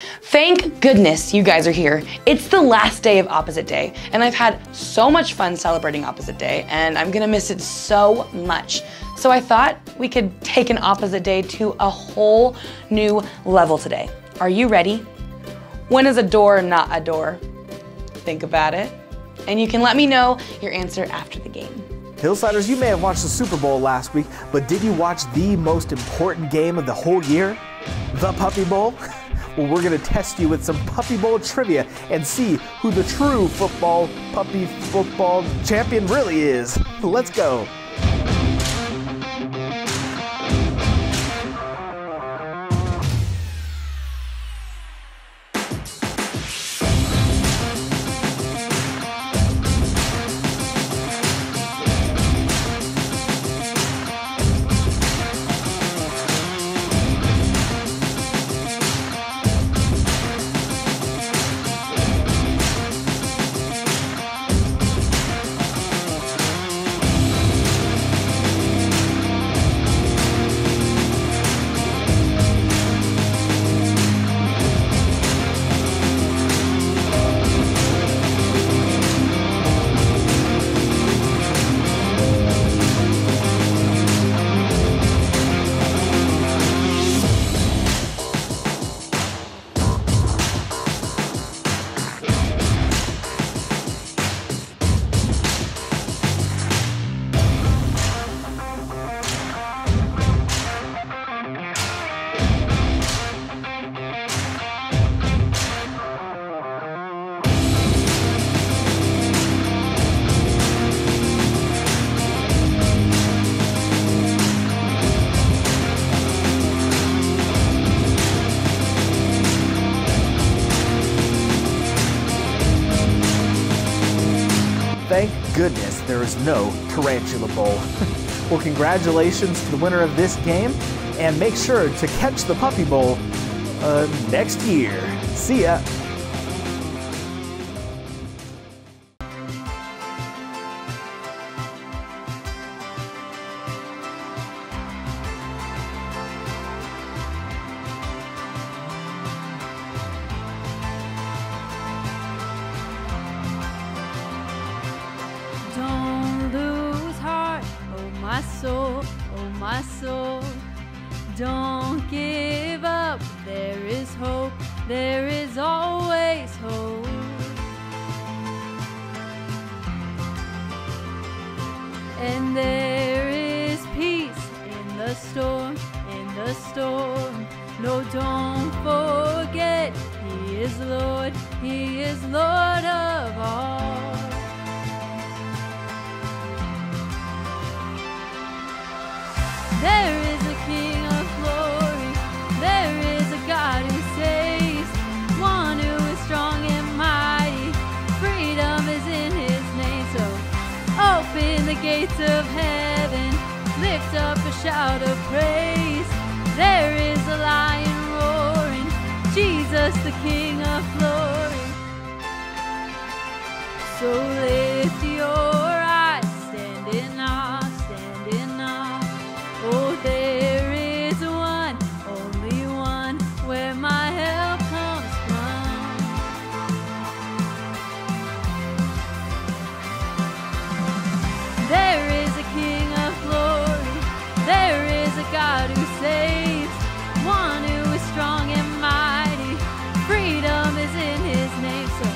Thank goodness you guys are here. It's the last day of Opposite Day, and I've had so much fun celebrating Opposite Day, and I'm gonna miss it so much. So I thought we could take an Opposite Day to a whole new level today. Are you ready? When is a door not a door? Think about it, and you can let me know your answer after the game. Hillsiders, you may have watched the Super Bowl last week, but did you watch the most important game of the whole year? The Puppy Bowl? Well, we're going to test you with some Puppy Bowl trivia and see who the true puppy football champion really is. Let's go. Thank goodness there is no Tarantula Bowl. Well, congratulations to the winner of this game, and make sure to catch the Puppy Bowl next year. See ya. Don't lose heart, oh my soul, oh my soul. Don't give up, there is hope, there is always hope. And there is peace in the storm, in the storm. No, don't forget, He is Lord of all. There is a King of glory, there is a God who saves, one who is strong and mighty, freedom is in His name. So open the gates of heaven, lift up a shout of praise. There is a lion roaring, Jesus the King of glory. So lift your eyes, stand in awe, stand in awe. Oh, there is one, only one, where my help comes from. There is a King of glory, there is a God who saves, one who is strong and mighty, freedom is in His name. So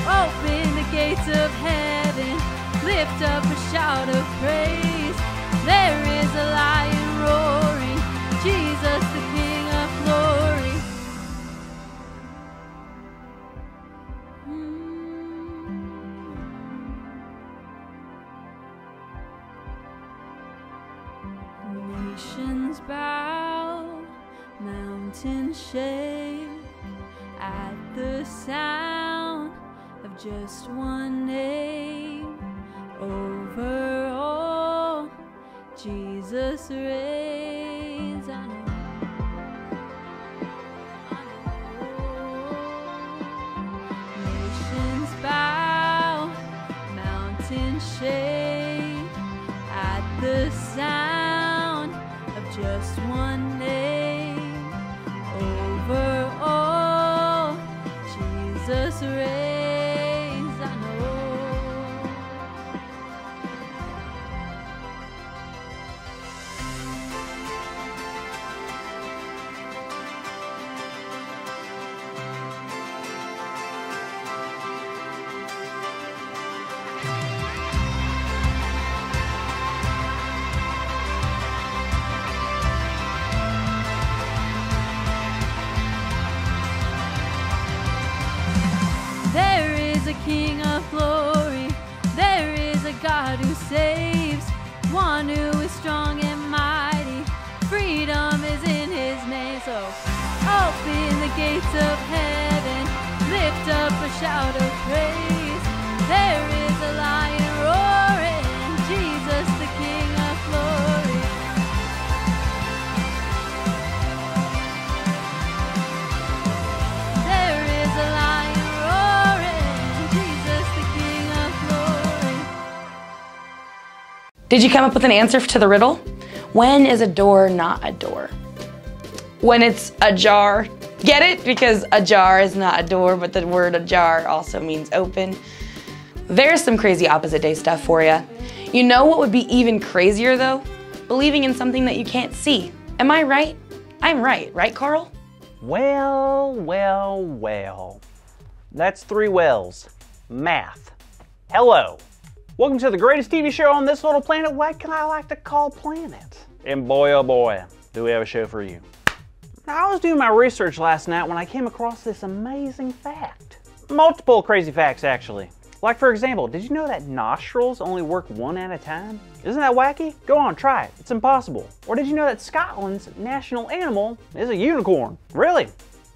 open the gates of heaven, lift up a shout of praise. There is a lion roaring, Jesus the King of glory. Nations bow, mountains shake at the sound of just one name. Over all, Jesus reigns. I know. Nations bow, mountains shake at the sound of just one name. Over all, a King of glory. There is a God who saves, one who is strong and mighty. Freedom is in his name. So open the gates of heaven, lift up a shout of praise. There is a lion roaring, Jesus the King of glory. There is a lion roaring, Jesus the King of glory. Did you come up with an answer to the riddle? When is a door not a door? When it's ajar. Get it? Because ajar is not a door, but the word ajar also means open. There's some crazy opposite day stuff for you. You know what would be even crazier though? Believing in something that you can't see. Am I right? I'm right, Carl? Well, well, well. That's 3 wells. Math. Hello. Welcome to the greatest TV show on this little planet, what can I like to call planet? And boy, oh boy, do we have a show for you. Now, I was doing my research last night when I came across this amazing fact. Multiple crazy facts, actually. Like, for example, did you know that nostrils only work one at a time? Isn't that wacky? Go on, try it. It's impossible. Or did you know that Scotland's national animal is a unicorn? Really?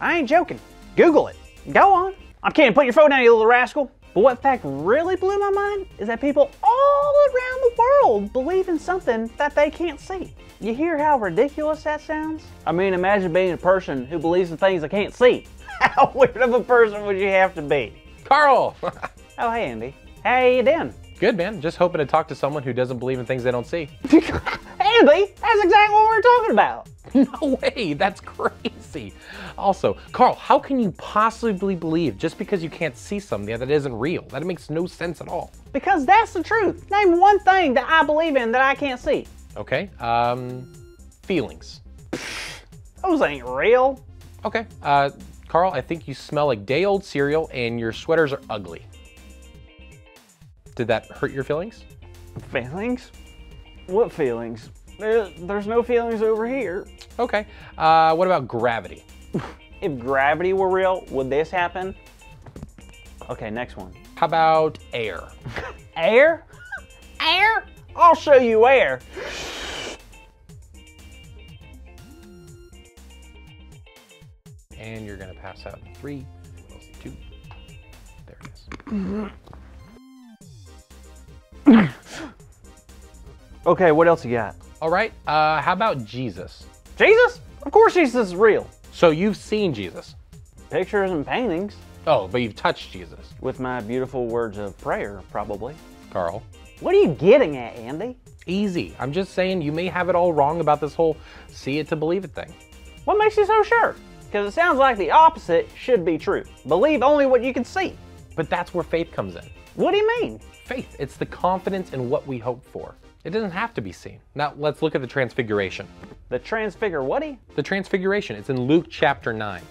I ain't joking. Google it. Go on. I'm kidding. Put your phone down, you little rascal. But what fact really blew my mind is that people all around the world believe in something that they can't see. You hear how ridiculous that sounds? I mean, imagine being a person who believes in things they can't see. How weird of a person would you have to be? Carl! Oh, hey, Andy. How you doing? Good, man. Just hoping to talk to someone who doesn't believe in things they don't see. Andy, that's exactly what we're talking about. No way, that's crazy. Also, Carl, how can you possibly believe just because you can't see something that isn't real? That makes no sense at all. Because that's the truth. Name one thing that I believe in that I can't see. Okay, feelings. Those ain't real. Okay, Carl, I think you smell like day-old cereal and your sweaters are ugly. Did that hurt your feelings? Feelings? What feelings? There's no feelings over here. Okay, what about gravity? If gravity were real, would this happen? Okay, next one. How about air? Air? Air? I'll show you air. And you're gonna pass out in 3, 2, there it is. Okay, what else you got? All right, how about Jesus? Jesus? Of course Jesus is real. So you've seen Jesus? Pictures and paintings. Oh, but you've touched Jesus. With my beautiful words of prayer, probably. Carl. What are you getting at, Andy? Easy. I'm just saying you may have it all wrong about this whole see it to believe it thing. What makes you so sure? Because it sounds like the opposite should be true. Believe only what you can see. But that's where faith comes in. What do you mean? Faith, it's the confidence in what we hope for. It doesn't have to be seen. Now let's look at the Transfiguration. The transfigure whaty? The Transfiguration, it's in Luke chapter 9.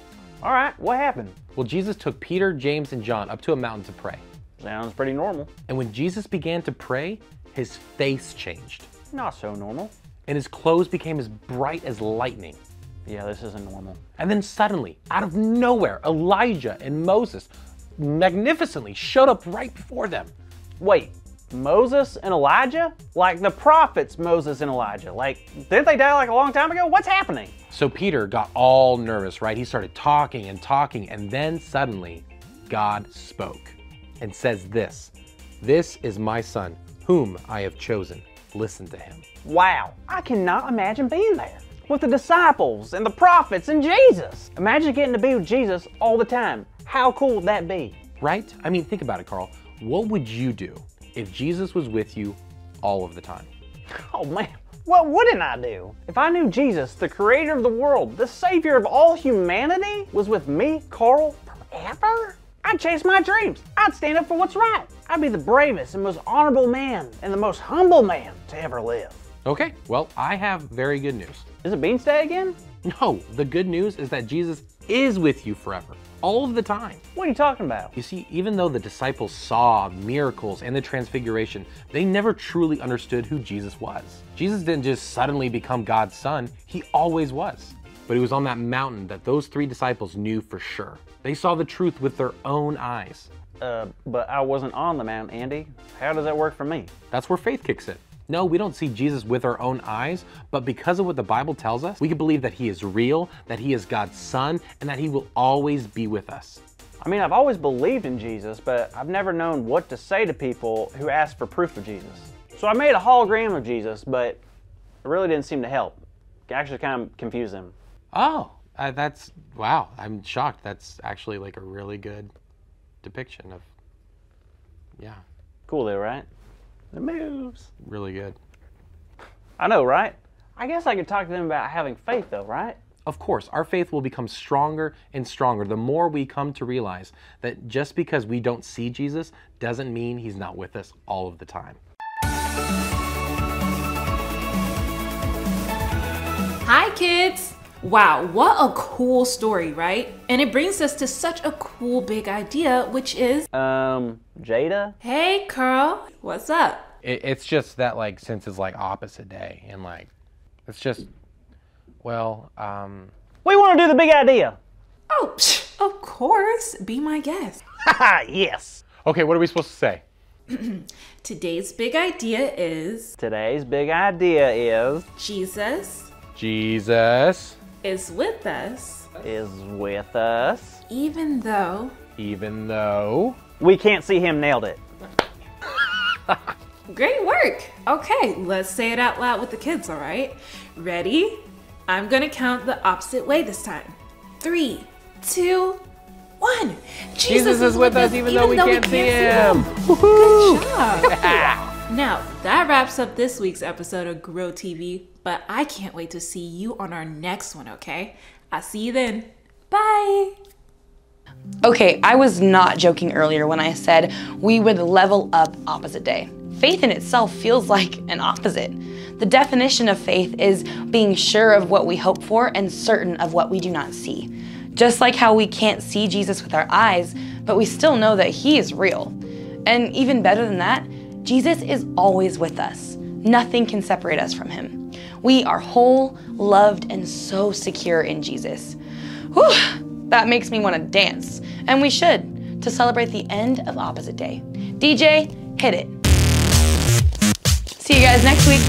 All right, what happened? Well, Jesus took Peter, James, and John up to a mountain to pray. Sounds pretty normal. And when Jesus began to pray, his face changed. Not so normal. And his clothes became as bright as lightning. Yeah, this isn't normal. And then suddenly, out of nowhere, Elijah and Moses magnificently showed up right before them. Wait, Moses and Elijah? Like the prophets Moses and Elijah. Like, didn't they die like a long time ago? What's happening? So Peter got all nervous, right? He started talking, and then suddenly God spoke and says this, "This is my son, whom I have chosen. Listen to him." Wow, I cannot imagine being there with the disciples and the prophets and Jesus. Imagine getting to be with Jesus all the time. How cool would that be? Right? I mean, think about it, Carl. What would you do if Jesus was with you all of the time? Oh man, what wouldn't I do? If I knew Jesus, the creator of the world, the savior of all humanity, was with me, Carl, forever? I'd chase my dreams. I'd stand up for what's right. I'd be the bravest and most honorable man and the most humble man to ever live. Okay, well, I have very good news. Is it Beans Day again? No, the good news is that Jesus is with you forever, all of the time. What are you talking about? You see, even though the disciples saw miracles and the Transfiguration, they never truly understood who Jesus was. Jesus didn't just suddenly become God's son, he always was. But it was on that mountain that those 3 disciples knew for sure. They saw the truth with their own eyes. But I wasn't on the mountain, Andy. How does that work for me? That's where faith kicks in. No, we don't see Jesus with our own eyes, but because of what the Bible tells us, we can believe that he is real, that he is God's son, and that he will always be with us. I mean, I've always believed in Jesus, but I've never known what to say to people who ask for proof of Jesus. So I made a hologram of Jesus, but it really didn't seem to help. It actually kind of confused them. Oh, wow, I'm shocked. That's actually like a really good depiction of, yeah. Cool though, right? The moves. Really good. I know, right? I guess I could talk to them about having faith though, right? Of course, our faith will become stronger and stronger the more we come to realize that just because we don't see Jesus doesn't mean he's not with us all of the time. Hi kids! Wow, what a cool story, right? And it brings us to such a cool big idea, which is... Jada? Hey Carl, what's up? It's just that, like, since it's like opposite day and like, it's just, well, We want to do the big idea! Oh, of course, be my guest. Haha, yes! Okay, what are we supposed to say? Today's big idea is... Today's big idea is... Jesus is with us even though we can't see him. Nailed it. Great work. Okay, let's say it out loud with the kids, all right? Ready? I'm gonna count the opposite way this time. 3, 2, 1. Jesus is with us even though we can't see him. Good job. Now, that wraps up this week's episode of Grow TV, but I can't wait to see you on our next one, okay? I'll see you then. Bye. Okay, I was not joking earlier when I said we would level up opposite day. Faith in itself feels like an opposite. The definition of faith is being sure of what we hope for and certain of what we do not see. Just like how we can't see Jesus with our eyes, but we still know that he is real. And even better than that, Jesus is always with us. Nothing can separate us from him. We are whole, loved, and so secure in Jesus. Whew, that makes me want to dance. And we should, to celebrate the end of opposite day. DJ, hit it. See you guys next week.